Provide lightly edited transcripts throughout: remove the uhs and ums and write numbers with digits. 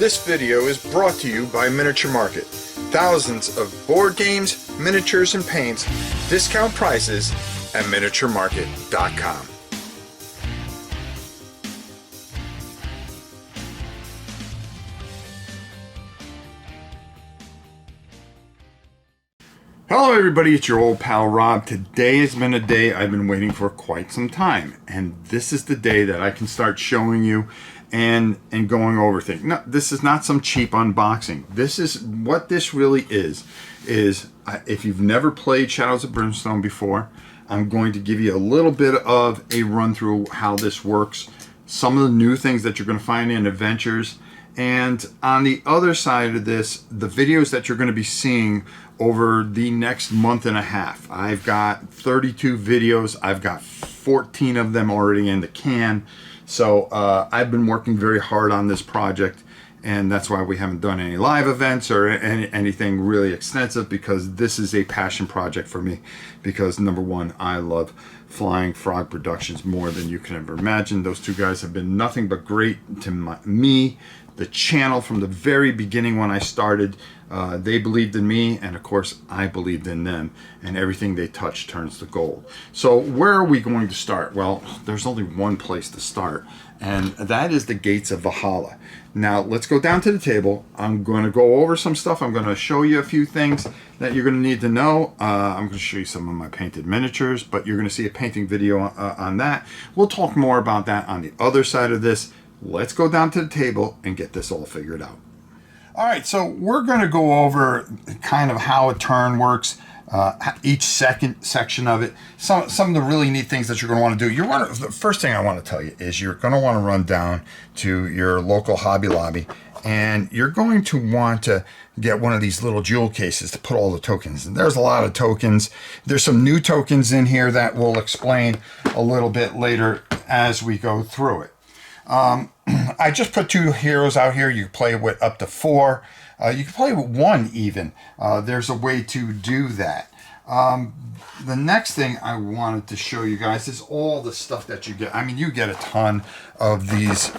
This video is brought to you by Miniature Market. Thousands of board games, miniatures, and paints, discount prices at miniaturemarket.com. Hello everybody, it's your old pal Rob. Today has been a day I've been waiting for quite some time, and this is the day that I can start showing you and going over things. No, this is not some cheap unboxing. This is what this really is if you've never played Shadows of Brimstone before, I'm going to give you a little bit of a run through how this works, some of the new things that you're going to find in adventures, and on the other side of this, the videos that you're going to be seeing over the next month and a half. I've got 32 videos. I've got 14 of them already in the can. So I've been working very hard on this project, and that's why we haven't done any live events or anything really extensive, because this is a passion project for me. Because number one, I love Flying Frog Productions more than you can ever imagine. Those two guys have been nothing but great to me, the channel from the very beginning when I started. They believed in me, and of course I believed in them, and everything they touch turns to gold. So where are we going to start? Well, there's only one place to start, and that is the gates of Valhalla. Now let's go down to the table. I'm going to go over some stuff. I'm going to show you a few things that you're going to need to know. I'm going to show you some of my painted miniatures, but you're going to see a painting video on that. We'll talk more about that on the other side of this. Let's go down to the table and get this all figured out. All right, so we're going to go over kind of how a turn works, each section of it. Some of the really neat things that you're going to want to do. The first thing I want to tell you is you're going to want to run down to your local Hobby Lobby, and you're going to want to get one of these little jewel cases to put all the tokens in. There's a lot of tokens. There's some new tokens in here that we'll explain a little bit later as we go through it. I just put 2 heroes out here. You can play with up to 4. You can play with 1 even. There's a way to do that. The next thing I wanted to show you guys is all the stuff that you get. I mean, you get a ton of these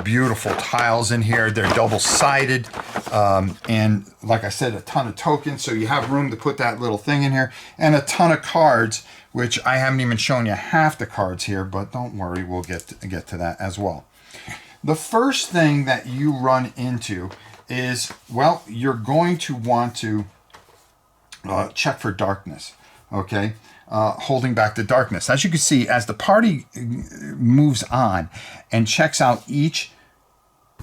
beautiful tiles in here. They're double-sided, and like I said, a ton of tokens, so you have room to put that little thing in here, and a ton of cards, which I haven't even shown you half the cards here, but don't worry, we'll get to that as well. The first thing that you run into is, well, you're going to want to check for darkness, okay? Holding back the darkness. As you can see, as the party moves on and checks out each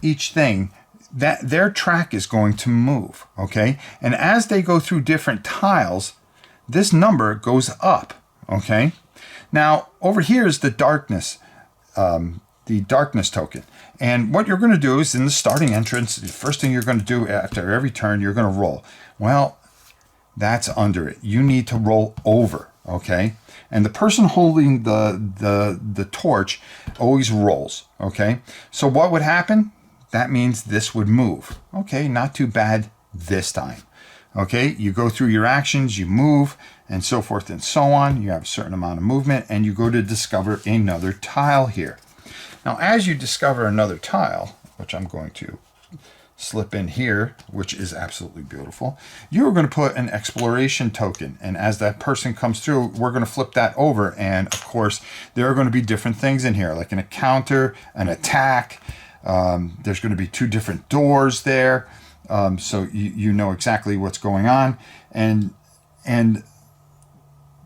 thing, that their track is going to move, okay? And as they go through different tiles, this number goes up, okay? Now, over here is the darkness token. And what you're going to do is, in the starting entrance, the first thing you're going to do after every turn, you're going to roll. Well, that's under it. You need to roll over, okay? And the person holding the torch always rolls, okay? So what would happen? That means this would move. Okay, not too bad this time. Okay, you go through your actions, you move, and so forth and so on. You have a certain amount of movement, and you go to discover another tile here. Now, as you discover another tile, which I'm going to slip in here, which is absolutely beautiful, you're going to put an exploration token. And as that person comes through, we're going to flip that over. And of course, there are going to be different things in here, like an encounter, an attack. There's going to be 2 different doors there. So you know exactly what's going on. And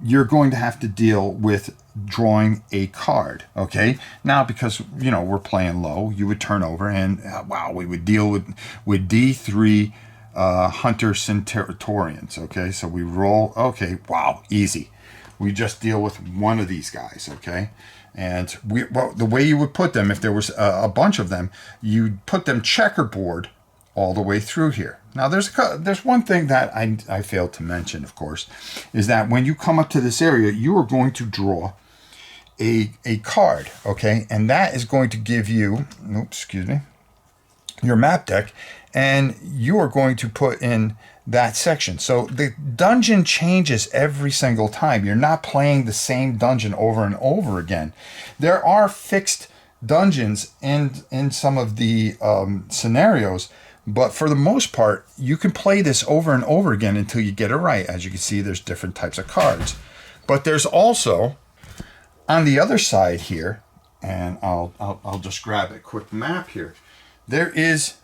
you're going to have to deal with drawing a card, okay? Now, because, you know, we're playing low, you would turn over and, wow, we would deal with D3 Hunter Centurions, okay? So we roll, okay, wow, easy. We just deal with one of these guys, okay? And the way you would put them, if there was a bunch of them, you'd put them checkerboard all the way through here. Now, there's one thing that I failed to mention, of course, is that when you come up to this area, you are going to draw a card, okay? And that is going to give you, your map deck, and you are going to put in that section. So the dungeon changes every single time. You're not playing the same dungeon over and over again. There are fixed dungeons in some of the scenarios, but for the most part, you can play this over and over again until you get it right. As you can see, there's different types of cards. But there's also, on the other side here, and I'll just grab a quick map here, there is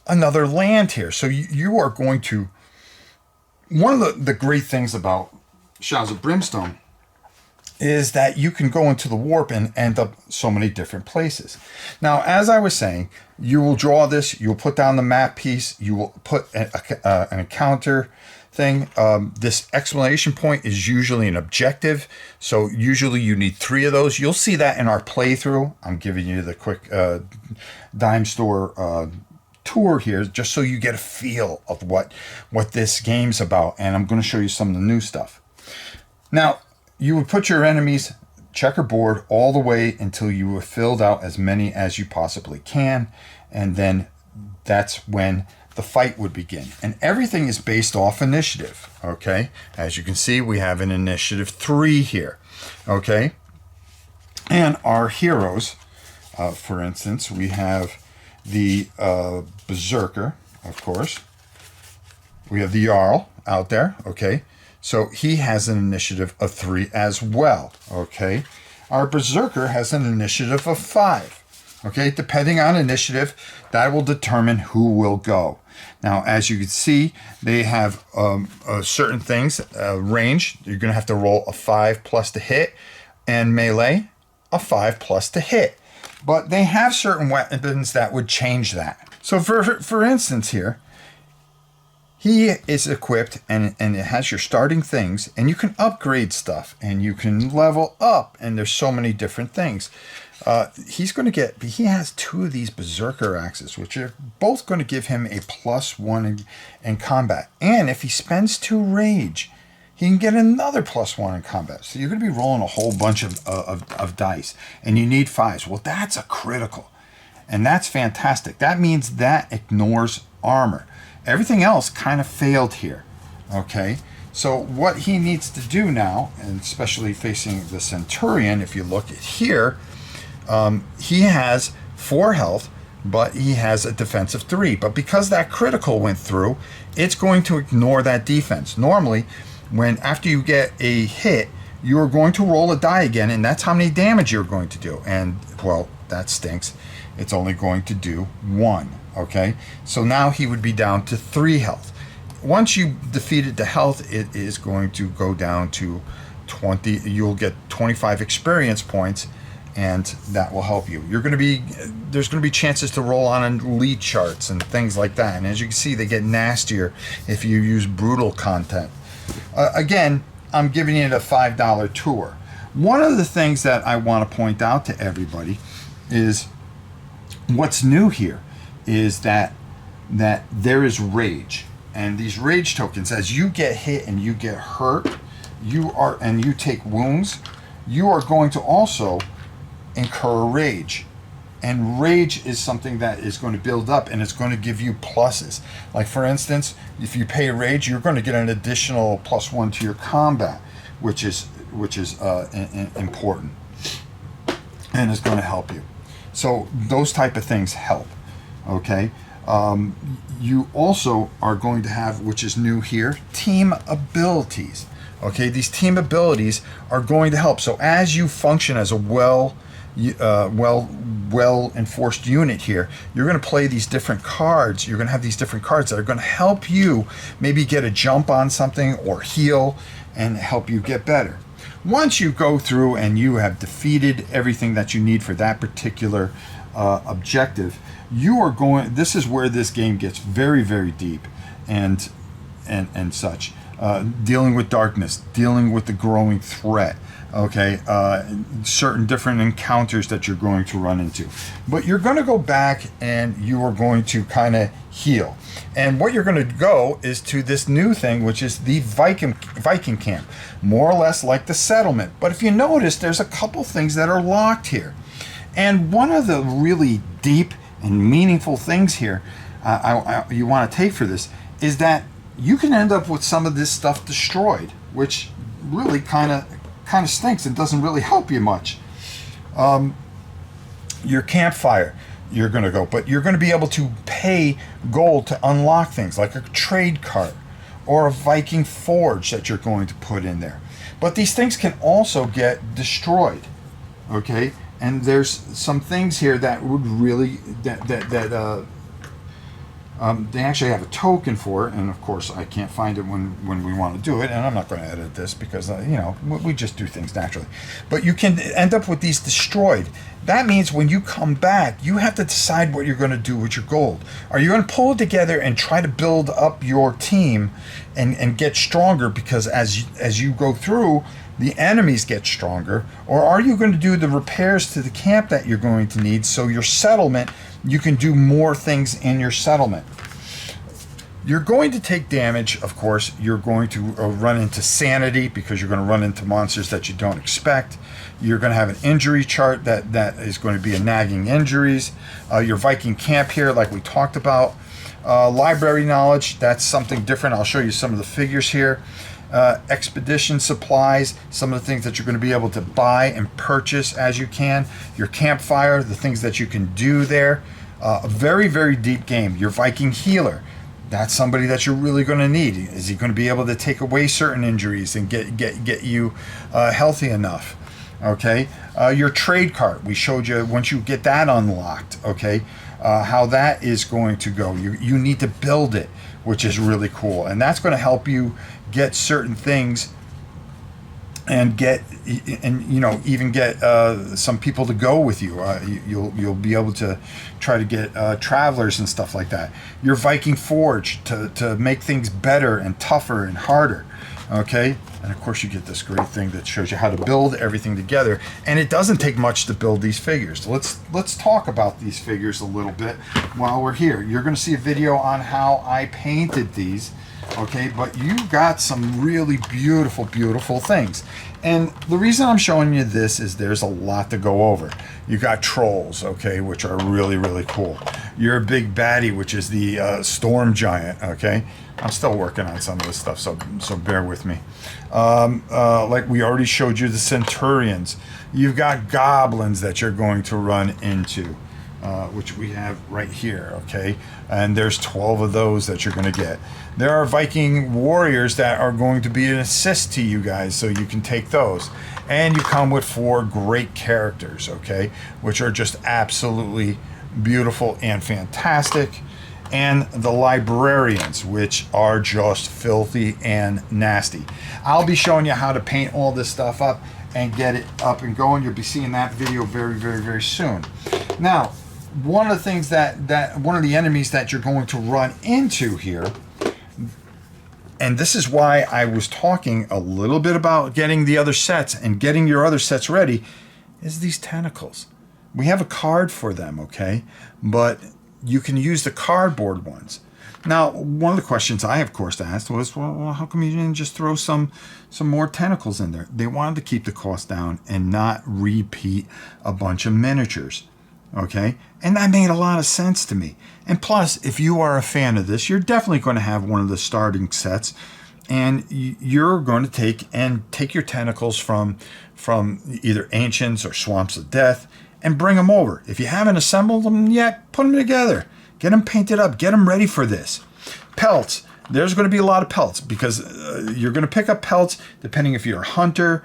another land here. So you are going to, one of the great things about Shadows of Brimstone is that you can go into the warp and end up so many different places. Now, as I was saying, you will draw this, you'll put down the map piece, you will put an encounter thing. This exclamation point is usually an objective, so usually you need 3 of those. You'll see that in our playthrough. I'm giving you the quick dime store tour here, just so you get a feel of what this game's about, and I'm going to show you some of the new stuff. Now, you would put your enemies checkerboard all the way until you have filled out as many as you possibly can, and then that's when the fight would begin. And everything is based off initiative, okay? As you can see, we have an initiative 3 here, okay? And our heroes, for instance, we have the Berserker, of course. We have the Jarl out there, okay? So he has an initiative of 3 as well, okay? Our Berserker has an initiative of 5, okay? Depending on initiative, that will determine who will go. Now, as you can see, they have certain things, range. You're going to have to roll a 5 plus to hit, and melee, a 5 plus to hit. But they have certain weapons that would change that. So for instance here, he is equipped and it has your starting things, and you can upgrade stuff and you can level up, and there's so many different things. He has 2 of these Berserker axes, which are both going to give him a +1 in combat. And if he spends 2 rage, he can get another +1 in combat. So you're going to be rolling a whole bunch of dice, and you need 5s. Well, that's a critical, and that's fantastic. That means that ignores armor. Everything else kind of failed here, okay? So what he needs to do now, and especially facing the Centurion, if you look at here, he has 4 health, but he has a defense of 3. But because that critical went through, it's going to ignore that defense. Normally, after you get a hit, you're going to roll a die again, and that's how many damage you're going to do. And, well, that stinks. It's only going to do 1. Okay, so now he would be down to 3 health. Once you defeated the health, it is going to go down to 20. You'll get 25 experience points, and that will help you. There's going to be chances to roll on elite charts and things like that. And as you can see, they get nastier if you use brutal content. Again, I'm giving it a $5 tour. One of the things that I want to point out to everybody is what's new here is that there is rage, and these rage tokens, as you get hit and you get hurt, and you take wounds, you are going to also incur rage, and rage is something that is going to build up, and it's going to give you pluses. Like, for instance, if you pay rage, you're going to get an additional +1 to your combat, which is important, and is going to help you. So those type of things help. Okay, you also are going to have, which is new here, team abilities. Okay, these team abilities are going to help. So as you function as a well enforced unit here, you're going to play these different cards. You're going to have these different cards that are going to help you maybe get a jump on something or heal and help you get better. Once you go through and you have defeated everything that you need for that particular objective, this is where this game gets very, very deep and such. Dealing with darkness, dealing with the growing threat, okay, certain different encounters that you're going to run into. But you're going to go back and you are going to kind of heal. And what you're going to go is to this new thing, which is the Viking camp, more or less like the settlement. But if you notice, there's a couple things that are locked here. And one of the really deep and meaningful things here you want to take for this is that you can end up with some of this stuff destroyed, which really kind of stinks and doesn't really help you much. Your campfire, you're going to go, but you're going to be able to pay gold to unlock things like a trade cart or a Viking forge that you're going to put in there. But these things can also get destroyed, okay? And there's some things here that would really they actually have a token for it, and of course I can't find it when we want to do it, and I'm not going to edit this because you know, we just do things naturally. But you can end up with these destroyed. That means when you come back, you have to decide what you're going to do with your gold. Are you going to pull it together and try to build up your team and get stronger, because as you go through, the enemies get stronger? Or are you going to do the repairs to the camp that you're going to need, so your settlement, you can do more things in your settlement? You're going to take damage, of course. You're going to run into sanity, because you're going to run into monsters that you don't expect. You're going to have an injury chart that is going to be a nagging injuries. Your Viking camp here, like we talked about. Library knowledge, that's something different. I'll show you some of the figures here. Expedition supplies, some of the things that you're going to be able to buy and purchase as you can. Your campfire, the things that you can do there. A very, very deep game. Your Viking healer, that's somebody that you're really going to need. Is he going to be able to take away certain injuries and get you healthy enough? Okay. Your trade cart, we showed you once you get that unlocked, okay, how that is going to go. You need to build it, which is really cool, and that's going to help you get certain things and you know, even get some people to go with you. You'll be able to try to get travelers and stuff like that. Your Viking forge to make things better and tougher and harder. Okay, and of course you get this great thing that shows you how to build everything together, and it doesn't take much to build these figures. Let's talk about these figures a little bit while we're here. You're going to see a video on how I painted these, okay, but you got some really beautiful things. And the reason I'm showing you this is there's a lot to go over. You got trolls, okay, which are really cool. Your big baddie, which is the storm giant, okay. I'm still working on some of this stuff, so bear with me. Like we already showed you, the centurions. You've got goblins that you're going to run into, which we have right here, okay? And there's 12 of those that you're going to get. There are Viking warriors that are going to be an assist to you guys, so you can take those. And you come with 4 great characters, okay, which are just absolutely beautiful and fantastic. And the librarians, which are just filthy and nasty. I'll be showing you how to paint all this stuff up and get it up and going. You'll be seeing that video very soon. Now, one of the things one of the enemies that you're going to run into here, and this is why I was talking a little bit about getting the other sets and getting your other sets ready, is these tentacles. We have a card for them, okay? But you can use the cardboard ones. Now, one of the questions I, of course, asked was, well, how come you didn't just throw some more tentacles in there? They wanted to keep the cost down and not repeat a bunch of miniatures, okay? And that made a lot of sense to me. And plus, if you are a fan of this, you're definitely going to have one of the starting sets, and you're going to take your tentacles from either Ancients or Swamps of Death and bring them over. If you haven't assembled them yet, put them together. Get them painted up. Get them ready for this. Pelts. There's going to be a lot of pelts, because you're going to pick up pelts depending if you're a hunter.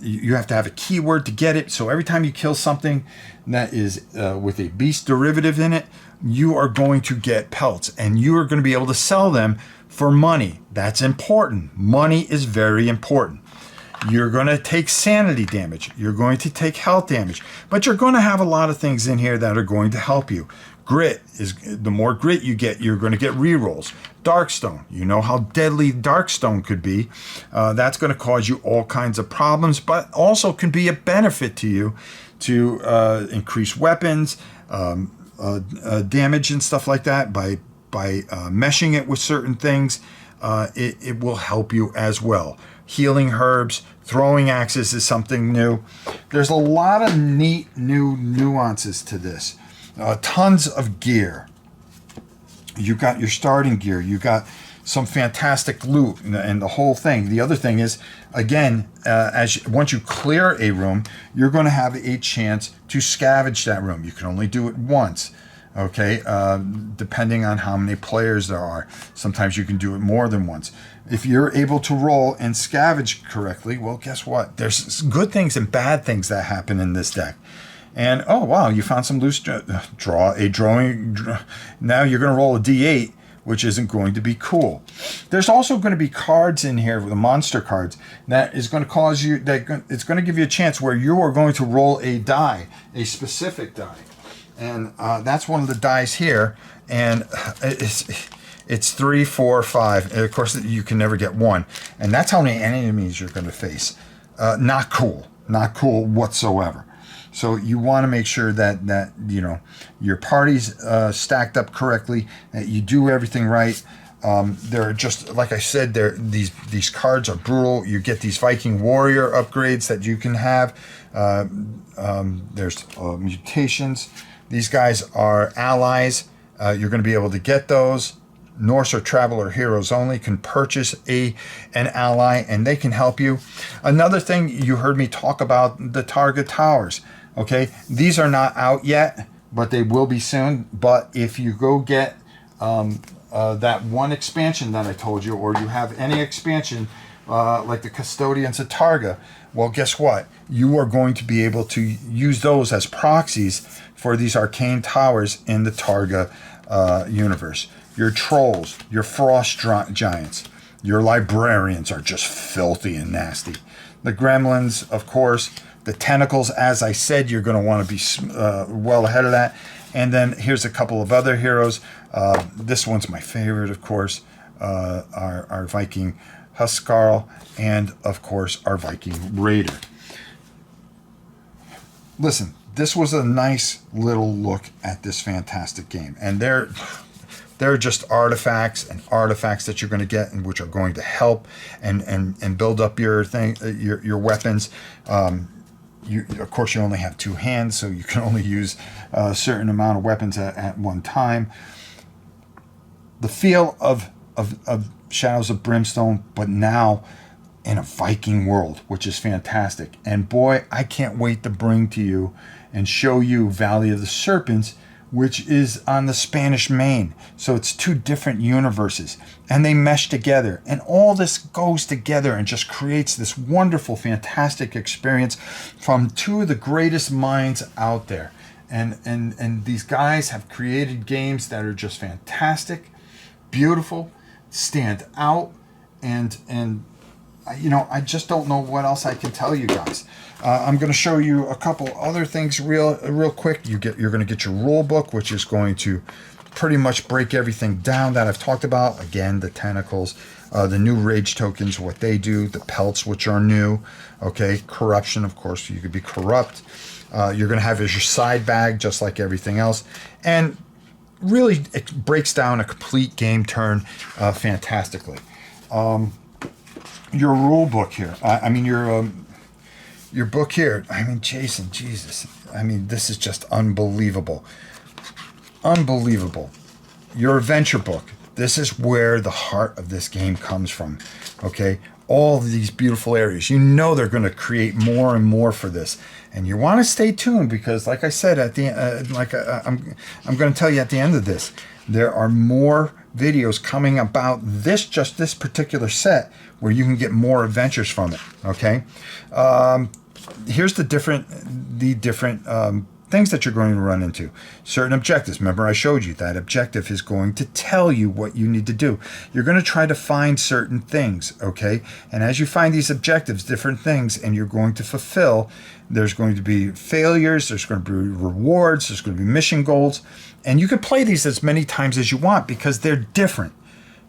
You have to have a keyword to get it. So every time you kill something that is with a beast derivative in it, you are going to get pelts, and you are going to be able to sell them for money. That's important. Money is very important. You're going to take sanity damage. You're going to take health damage. But you're going to have a lot of things in here that are going to help you. Grit is, the more grit you get, you're going to get rerolls. Darkstone, you know how deadly Darkstone could be. That's going to cause you all kinds of problems, but also can be a benefit to you to increase weapons, damage and stuff like that by meshing it with certain things. It will help you as well. Healing herbs, throwing axes is something new. There's a lot of neat new nuances to this. Tons of gear. You got your starting gear. You got some fantastic loot and the whole thing. The other thing is, again, once you clear a room, you're going to have a chance to scavenge that room. You can only do it once. Okay, depending on how many players there are. Sometimes you can do it more than once. If you're able to roll and scavenge correctly, well, guess what? There's good things and bad things that happen in this deck. And, oh, wow, you found some loose drawing. Now you're going to roll a D8, which isn't going to be cool. There's also going to be cards in here, the monster cards, that is going to cause you, it's going to give you a chance where you are going to roll a die, a specific die. And that's one of the dice here, and it's 3, 4, 5. And of course, you can never get 1, and that's how many enemies you're going to face. Not cool whatsoever. So you want to make sure that you know your party's stacked up correctly, that you do everything right. They're just like I said. These cards are brutal. You get these Viking warrior upgrades that you can have. There's mutations. These guys are allies. You're going to be able to get those. Norse or traveler heroes only can purchase an ally, and they can help you. Another thing, you heard me talk about the Targa Towers. Okay, these are not out yet, but they will be soon. But if you go get that one expansion that I told you, or you have any expansion like the Custodians of Targa, well, guess what? You are going to be able to use those as proxies for these arcane towers in the Targa universe. Your trolls, your frost giants, your librarians are just filthy and nasty. The gremlins, of course, the tentacles, as I said, you're going to want to be well ahead of that. And then here's a couple of other heroes. This one's my favorite, of course, our Viking Huskarl, and of course our Viking Raider. Listen, this was a nice little look at this fantastic game, and they're just artifacts that you're going to get, and which are going to help and build up your your weapons. Of course, you only have 2 hands, so you can only use a certain amount of weapons at one time. The feel of Shadows of Brimstone, but now in a Viking world, which is fantastic. And boy, I can't wait to bring to you and show you Valley of the Serpents, which is on the Spanish Main. So it's 2 different universes, and they mesh together. And all this goes together and just creates this wonderful, fantastic experience from 2 of the greatest minds out there. And these guys have created games that are just fantastic, beautiful, stand out, and you know, I just don't know what else I can tell you guys. I'm going to show you a couple other things real quick. You're going to get your rule book, which is going to pretty much break everything down that I've talked about. Again, the tentacles, the new rage tokens, what they do, the pelts, which are new. Okay, corruption, of course, you could be corrupt. You're going to have as your side bag, just like everything else. And really, it breaks down a complete game turn fantastically. Your rule book here, your book here, Jason, Jesus, this is just unbelievable. Unbelievable. Your adventure book, this is where the heart of this game comes from, okay? All of these beautiful areas. You know they're going to create more and more for this. And you want to stay tuned because, like I said, at the I'm going to tell you at the end of this, there are more videos coming about this particular set where you can get more adventures from it. Okay, here's the different things that you're going to run into. Certain objectives. Remember, I showed you that objective is going to tell you what you need to do. You're going to try to find certain things, okay? And as you find these objectives, different things, and you're going to fulfill, there's going to be failures, there's going to be rewards, there's going to be mission goals, and you can play these as many times as you want because they're different.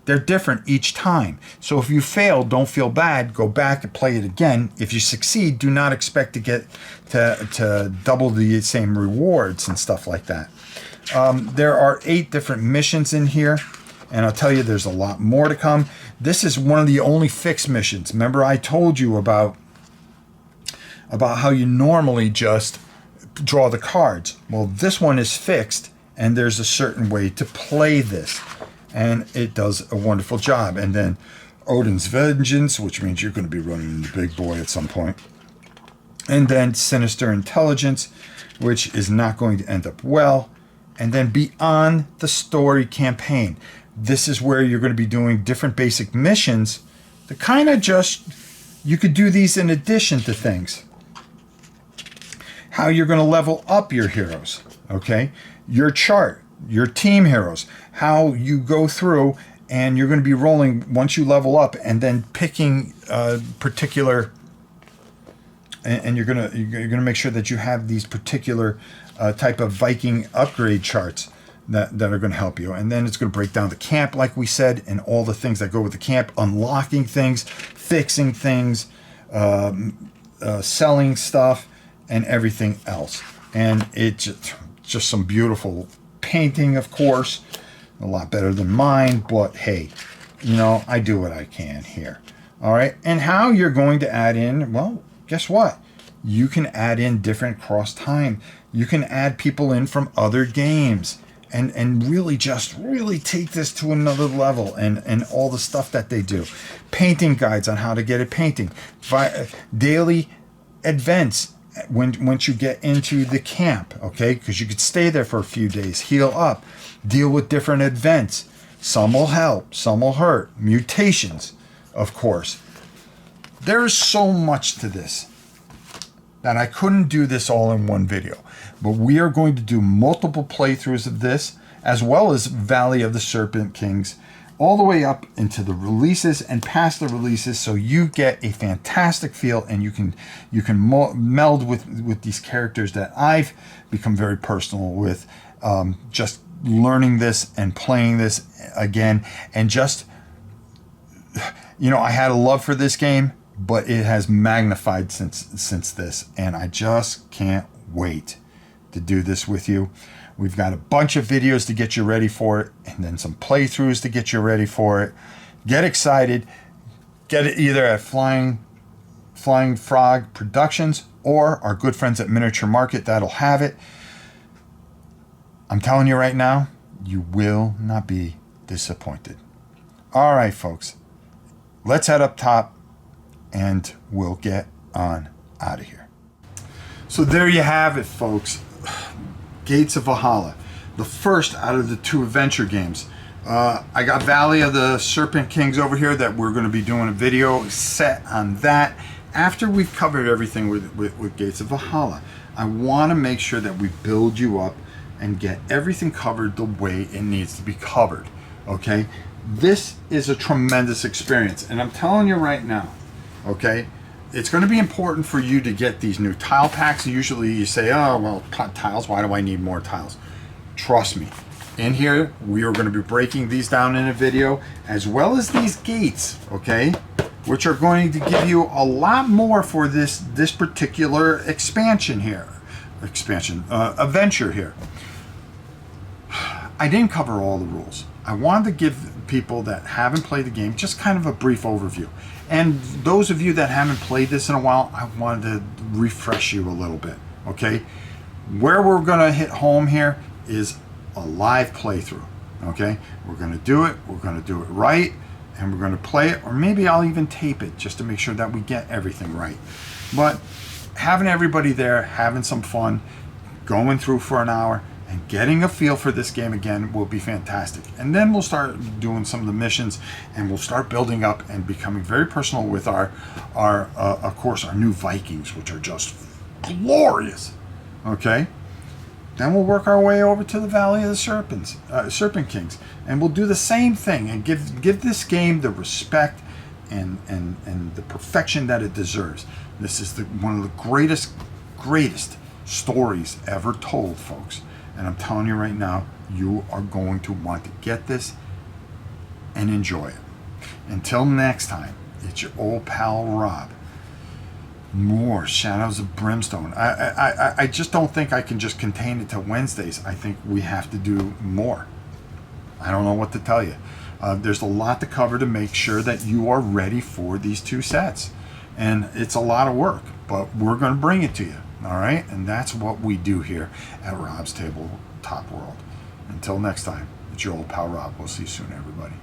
They're different each time. So if you fail, don't feel bad. Go back and play it again. If you succeed, do not expect to get to double the same rewards and stuff like that. There are 8 different missions in here, and I'll tell you there's a lot more to come. This is one of the only fixed missions. Remember I told you about how you normally just draw the cards. Well, this one is fixed, and there's a certain way to play this. and it does a wonderful job. And then Odin's Vengeance, which means you're going to be running the big boy at some point. And then Sinister Intelligence, which is not going to end up well. And then Beyond the Story campaign. This is where you're going to be doing different basic missions to kind of just, you could do these in addition to things. How you're going to level up your heroes, okay? Your chart, your team heroes, how you go through, and you're going to be rolling once you level up and then picking particular, and you're going to make sure that you have these particular type of Viking upgrade charts that are going to help you. And then it's going to break down the camp, like we said, and all the things that go with the camp, unlocking things, fixing things, selling stuff, and everything else. And it's just some beautiful painting, of course, a lot better than mine, but hey, you know, I do what I can here. All right. And how you're going to add in, well, guess what? You can add in different cross time. You can add people in from other games and really take this to another level, and all the stuff that they do. Painting guides on how to get it painting. Daily events once you get into the camp, okay? Because you could stay there for a few days, heal up, deal with different events. Some will help, some will hurt. Mutations, of course. There's so much to this that I couldn't do this all in one video. But we are going to do multiple playthroughs of this, as well as Valley of the Serpent Kings, all the way up into the releases and past the releases, so you get a fantastic feel, and you can meld with these characters that I've become very personal with, just learning this and playing this again, and just, you know, I had a love for this game, but it has magnified since this, and I just can't wait to do this with you. We've got a bunch of videos to get you ready for it, and then some playthroughs to get you ready for it. Get excited. Get it either at Flying Frog Productions or our good friends at Miniature Market. That'll have it. I'm telling you right now, you will not be disappointed. All right, folks. Let's head up top, and we'll get on out of here. So there you have it, folks. Gates of Valhalla, the first out of the two adventure games. I got Valley of the Serpent Kings over here that we're going to be doing a video set on that after we've covered everything with Gates of Valhalla. I want to make sure that we build you up and get everything covered the way it needs to be covered. Okay, this is a tremendous experience, and I'm telling you right now, okay, it's going to be important for you to get these new tile packs. Usually you say, oh, well, tiles, why do I need more tiles? Trust me, in here, we are going to be breaking these down in a video, as well as these gates, okay, which are going to give you a lot more for this particular expansion here, adventure here. I didn't cover all the rules. I wanted to give people that haven't played the game just kind of a brief overview. And those of you that haven't played this in a while, I wanted to refresh you a little bit, okay? Where we're gonna hit home here is a live playthrough, okay? We're gonna do it right, and we're gonna play it, or maybe I'll even tape it just to make sure that we get everything right. But having everybody there, having some fun, going through for an hour, and getting a feel for this game again will be fantastic. And then we'll start doing some of the missions, and we'll start building up and becoming very personal with our of course, our new Vikings, which are just glorious. Okay? Then we'll work our way over to the Valley of the Serpent Kings, and we'll do the same thing and give this game the respect and the perfection that it deserves. This is one of the greatest stories ever told, folks. And I'm telling you right now, you are going to want to get this and enjoy it. Until next time, it's your old pal Rob. More Shadows of Brimstone. I just don't think I can just contain it to Wednesdays. I think we have to do more. I don't know what to tell you. There's a lot to cover to make sure that you are ready for these two sets. And it's a lot of work, but we're going to bring it to you. All right? And that's what we do here at Rob's Tabletop World. Until next time. It's your old pal Rob. We'll see you soon, everybody.